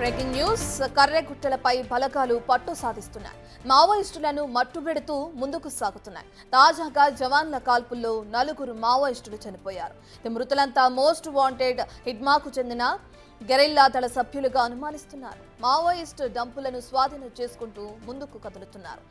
Breaking news కర్రెగుట్టలపై బలగాలు పట్టు సాధిస్తున్నాయి. మావోయిస్టులను మట్టుబెడుతూ ముందుకు సాగుతున్నాయి. తాజాగా జవాన్ల కాల్పుల్లో 4 మావోయిస్టులు చనిపోయారు. మృతులంతా మోస్ట్ వాంటెడ్ హిడ్మాకు చెందిన గెరిల్లా దళ సభ్యులుగా అనుమానిస్తున్నారు. మావోయిస్టు డంపులను స్వాధీనం చేసుకుంటూ ముందుకు కదులుతున్నారు.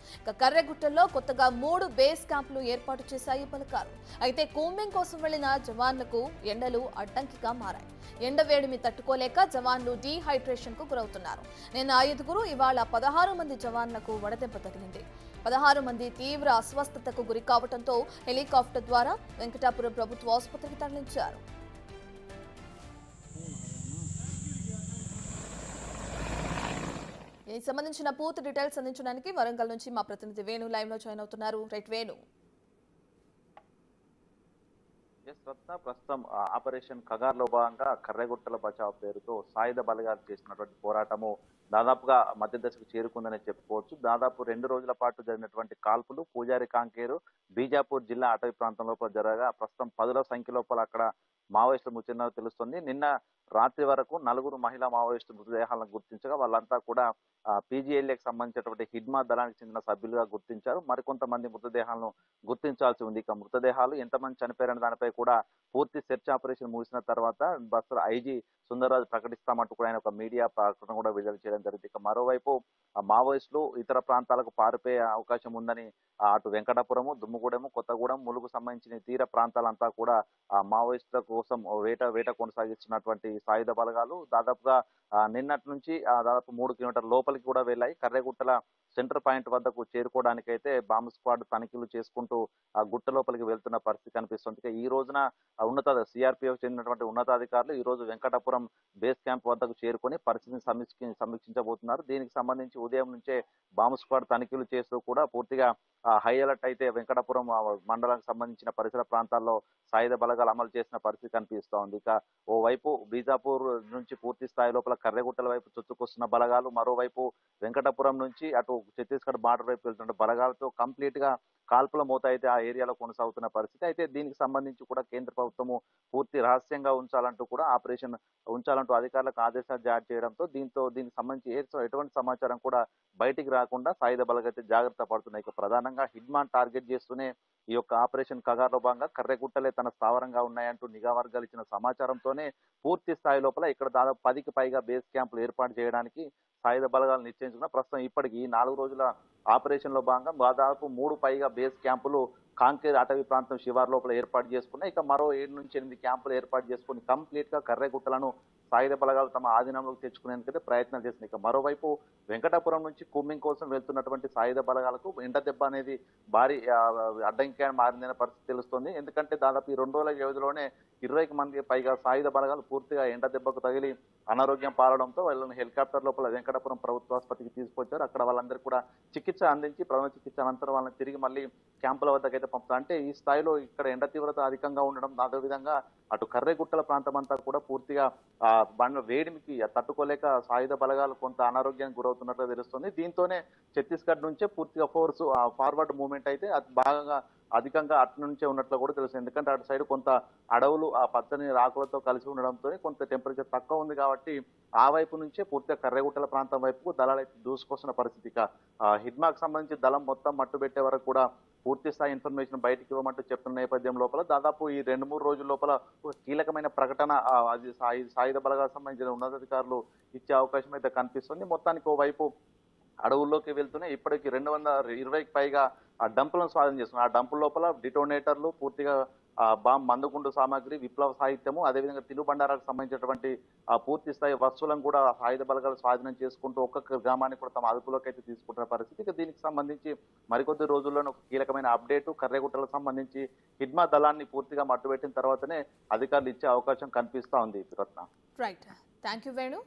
కర్రెగుట్టల్లో కొత్తగా 3 బేస్ క్యాంపులు ఏర్పాటు చేశాయి బలగాలు. అయితే కూంబింగ్ కోసం వెళ్లిన జవాన్లకు ఎండలు అడ్డంకిగా మారాయి. ఎండ వేడిమి తట్టుకోలేక జవాన్లు డీహైడ్రేషన్ కు గురవుతున్నారు. నిన్న 5 ఇవాళ 16 మంది జవాన్లకు వడదెబ్బ తగిలింది. 16 మంది తీవ్ర అస్వస్థతకు గురి కావడంతో హెలికాప్టర్ ద్వారా వెంకటాపురం ప్రభుత్వ ఆసుపత్రికి తరలించారు. ఈ సంబంధించిన పూర్తి డీటెయిల్స్ అందించడానికి వరంగల్ నుంచి మా ప్రతినిధి వేణు లైవ్ లో జాయిన్ అవుతున్నారు. రైట్ వేణు. ప్రస్తుతం ఆపరేషన్ కగార్లో భాగంగా కర్రెగుట్టల బచావ్ పేరుతో సాయుధ బలగాలు చేసినటువంటి పోరాటము దాదాపుగా మధ్య దశకు చేరుకుందని చెప్పుకోవచ్చు. దాదాపు 2 రోజుల పాటు జరిగినటువంటి కాల్పులు పూజారి కాంకేరు బీజాపూర్ జిల్లా అటవీ ప్రాంతం లోపల జరగగా ప్రస్తుతం 10ల సంఖ్య లోపల అక్కడ మావోయిస్టులు మృతి తెలుస్తుంది. నిన్న రాత్రి వరకు 4 మహిళా మావోయిస్టు మృతదేహాలను గుర్తించగా వాళ్ళంతా కూడా పీజీఎల్ఏకి సంబంధించినటువంటి హిడ్మా దళానికి చెందిన సభ్యులుగా గుర్తించారు. మరికొంతమంది మృతదేహాలను గుర్తించాల్సి ఉంది. ఇక మృతదేహాలు ఎంతమంది చనిపోయారనే దానిపై కూడా పూర్తి సెర్చ్ ఆపరేషన్ ముగిసిన తర్వాత బస్తర్ ఐజీ సుందర్రాజు ప్రకటిస్తామంటూ కూడా ఆయన ఒక మీడియా ప్రకటన కూడా విడుదల చేయడం జరిగింది. ఇక మరోవైపు మావోయిస్టులు ఇతర ప్రాంతాలకు పారిపోయే అవకాశం ఉందని అటు వెంకటాపురము, దుమ్ముగూడెము, కొత్తగూడెం, ములుగు సంబంధించిన తీర ప్రాంతాలంతా కూడా మావోయిస్టుల కోసం వేట కొనసాగిస్తున్నటువంటి సాయుధ బలగాలు దాదాపుగా నిన్నటి నుంచి దాదాపు 3 కిలోమీటర్ల లోపలికి కూడా వెళ్ళాయి. కర్రెగుట్టల సెంటర్ పాయింట్ వద్దకు చేరుకోవడానికైతే బాంబ్ స్క్వాడ్ తనిఖీలు చేసుకుంటూ ఆ గుట్ట లోపలికి వెళ్తున్న పరిస్థితి కనిపిస్తుంది. ఈ రోజున సిఆర్పిఎఫ్ చెందినటువంటి ఉన్నతాధికారులు ఈ రోజు వెంకటాపురం బేస్ క్యాంప్ వద్దకు చేరుకొని పరిస్థితిని సమీక్షించబోతున్నారు. దీనికి సంబంధించి ఉదయం నుంచే బాంబ్ స్క్వాడ్ తనిఖీలు చేస్తూ కూడా పూర్తిగా హై అలర్ట్ అయితే వెంకటాపురం మండలానికి సంబంధించిన పరిసర ప్రాంతాల్లో సాయుధ బలగాలు అమలు చేసిన పరిస్థితి కనిపిస్తూ ఉంది. ఇక ఓవైపు బీజాపూర్ నుంచి పూర్తి స్థాయి లోపల కర్రెగుట్టల వైపు చొచ్చుకొస్తున్న బలగాలు, మరోవైపు వెంకటాపురం నుంచి అటు ఛత్తీస్గఢ్ బార్డర్ వైపు వెళ్తున్న బలగాలతో కంప్లీట్ గా కాల్పుల మోత అయితే ఆ ఏరియాలో కొనసాగుతున్న పరిస్థితి. అయితే దీనికి సంబంధించి కూడా కేంద్ర ప్రభుత్వము పూర్తి రహస్యంగా ఉంచాలంటూ కూడా ఆపరేషన్ ఉంచాలంటూ అధికారులకు ఆదేశాలు జారీ చేయడంతో దీనికి సంబంధించి ఎటువంటి సమాచారం కూడా బయటికి రాకుండా సాయుధ బలగాలు అయితే జాగ్రత్త పడుతున్నాయి. ఇక ప్రధానంగా హిడ్మాన్ టార్గెట్ చేస్తూనే ఈ యొక్క ఆపరేషన్ కగార్లో భాగంగా కర్రెగుట్టలే తన స్థావరంగా ఉన్నాయంటూ నిఘా వర్గాలు ఇచ్చిన సమాచారంతోనే పూర్తి స్థాయి లోపల ఇక్కడ దాదాపు 10కి పైగా బేస్ క్యాంపులు ఏర్పాటు చేయడానికి సాయుధ బలగాలు నిశ్చయించుకున్న ప్రస్తుతం ఇప్పటికి ఈ 4 రోజుల ఆపరేషన్ లో భాగంగా దాదాపు 3 పైగా బేస్ క్యాంపులు కాంకేర్ అటవీ ప్రాంతం శివారు లోపల ఏర్పాటు చేసుకున్నాయి. ఇక మరో 7 నుంచి 8 క్యాంపులు ఏర్పాటు చేసుకుని కంప్లీట్ గా కర్రెగుట్టలను సాయుధ బలగాలు తమ ఆధీనంలోకి తెచ్చుకునేందుకైతే ప్రయత్నాలు చేస్తున్నాయి. ఇక మరోవైపు వెంకటాపురం నుంచి కూంబింగ్ కోసం వెళ్తున్నటువంటి సాయుధ బలగాలకు ఎండ దెబ్బ అనేది భారీ అడ్డంకిగా మారిందనే పరిస్థితి తెలుస్తోంది. ఎందుకంటే దాదాపు ఈ 2 రోజుల వ్యవధిలోనే 20కి మంది పైగా సాయుధ బలగాలు పూర్తిగా ఎండ దెబ్బకు తగిలి అనారోగ్యం పాలడంతో వాళ్ళని హెలికాప్టర్ లోపల వెంకటాపురం ప్రభుత్వ ఆసుపత్రికి తీసుకొచ్చారు. అక్కడ వాళ్ళందరికీ కూడా చికిత్స అందించి ప్రథమ చికిత్స అనంతరం వాళ్ళని తిరిగి మళ్ళీ క్యాంపుల వద్దకైతే పంపుతారు. అంటే ఈ స్థాయిలో ఇక్కడ ఎండ తీవ్రత అధికంగా ఉండడం, అదేవిధంగా అటు కర్రెగుట్టల ప్రాంతం అంతా కూడా పూర్తిగా వేడిమికి తట్టుకోలేక సాయుధ బలగాలు కొంత అనారోగ్యానికి గురవుతున్నట్లు తెలుస్తుంది. దీంతోనే ఛత్తీస్గఢ్ నుంచే పూర్తిగా ఫోర్స్ ఫార్వర్డ్ మూవ్మెంట్ అయితే బాగా అధికంగా అటు నుంచే ఉన్నట్లు కూడా తెలుస్తుంది. ఎందుకంటే అటు సైడ్ కొంత అడవులు ఆ పచ్చని రాకులతో కలిసి ఉండడంతో కొంత టెంపరేచర్ తక్కువ ఉంది కాబట్టి ఆ వైపు నుంచే పూర్తిగా కర్రెగుట్టల ప్రాంతం వైపు దళాలు అయితే దూసుకొస్తున్న పరిస్థితి. హిడ్మాకు సంబంధించి దళం మొత్తం మట్టుబెట్టే వరకు కూడా పూర్తి స్థాయి ఇన్ఫర్మేషన్ బయటకు ఇవ్వమంటూ చెప్తున్న నేపథ్యం లోపల దాదాపు ఈ 2-3 రోజుల లోపల ఒక కీలకమైన ప్రకటన అది సాయుధ బలగాలకు సంబంధించిన ఉన్నతాధికారులు ఇచ్చే అవకాశం అయితే కనిపిస్తుంది. మొత్తానికి ఓవైపు అడవుల్లోకి వెళ్తూనే ఇప్పటికి 220కి పైగా ఆ డంపులను స్వాధీనం చేస్తున్నారు. ఆ డంపుల లోపల డిటోనేటర్లు, పూర్తిగా బాంబ్ మందుగుండు సామాగ్రి, విప్లవ సాహిత్యము, అదేవిధంగా తినుబండారాలకు సంబంధించినటువంటి పూర్తి స్థాయి వస్తువులను కూడా సాయుధ బలగాలు స్వాధీనం చేసుకుంటూ ఒక్కొక్క గ్రామాన్ని కూడా తమ అదుపులోకి అయితే తీసుకుంటున్న పరిస్థితి. దీనికి సంబంధించి మరికొద్ది రోజుల్లోనే ఒక కీలకమైన అప్డేట్ కర్రెగుట్టలకు సంబంధించి హిడ్మా దళాన్ని పూర్తిగా మట్టుబెట్టిన తర్వాతనే అధికారులు ఇచ్చే అవకాశం కనిపిస్తా ఉంది. Right, thank you Venu.